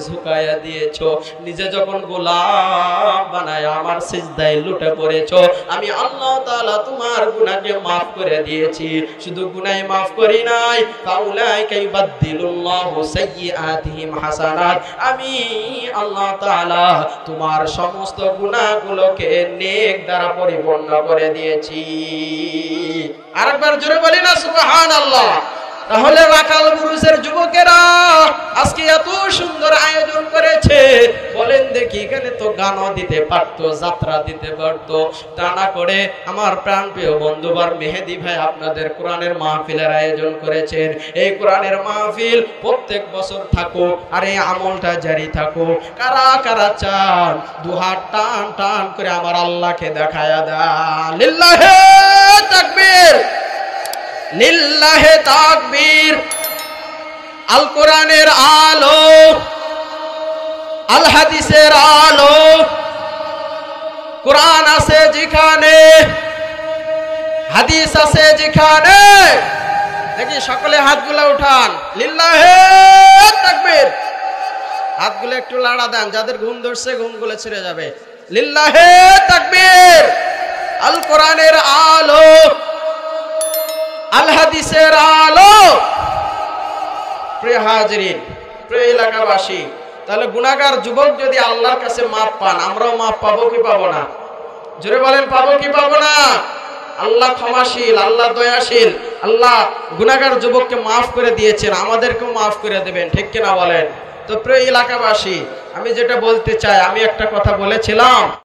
ঝুঁকায়া দিয়েছো, নিজে যখন গোলাম বানায় আমার সিজদায় লুটে পড়েছো, আমি আল্লাহ তাআলা তোমার গুনাহকে maaf করে দিয়েছি। শুধু গুনাহ maaf করি নাই, ফাউলাইকা ইউবাদদিলুল্লাহু সাইয়্যাতিহিম হাসানাত, আমি আল্লাহ তাআলা তোমার সমস্ত গুনাহগুলোকে নেক দ্বারা পরিপূর্ণ করে দিয়েছি। আরেকবার জোরে বলি না সুবহানাল্লাহ। তাহলে রাকাল বুরুজের যুবকেরা আজকে এত সুন্দর আয়োজন করেছে, বলেন দেখি এখানে তো গানও দিতে পারতো, যাত্রা দিতে পারতো, তা না করে আমার প্রাণপ্রিয় বন্ধুবার মেহেদি ভাই আপনাদের কোরআনের মাহফিলের আয়োজন করেছেন। এই কোরআনের মাহফিল প্রত্যেক বছর থাকুক আর এই আমলটা জারি থাকুক। কারা কারা চান দুহাত টান টান করে আমার আল্লাহকে দেখায়া দেন। লিল্লাহে তাকবীর, লিল্লাহে তাকবীর। আল কোরআনের আলো, আল হাদিসের আলো, কোরআন আছে যেখানে, হাদিস আছে যেখানে, দেখি সকলে হাতগুলো উঠান। লিল্লাহে তাকবীর। হাতগুলো একটু লাড়া দেন, যাদের ঘুম ধরছে ঘুমগুলো ছেড়ে যাবে। লিল্লাহে তাকবীর। আল কোরআনের আলো, আল হাদিসের আলো। প্রিয় হাজিরিন, প্রিয় এলাকাবাসী, তাহলে গুনাহগার যুবক যদি আল্লাহর কাছে মাপ পান, আমরাও মাপ পাবো কি পাবো না? জোরে বলেন, পাবো কি পাবো না? আল্লাহ ক্ষমাশীল, আল্লাহ দয়াশীল। আল্লাহ গুনাহগার যুবককে মাফ করে দিয়েছেন, আমাদেরকেও মাফ করে দেবেন, ঠিক কিনা বলেন? তো প্রিয় এলাকাবাসী, আমি যেটা বলতে চাই, আমি একটা কথা বলেছিলাম।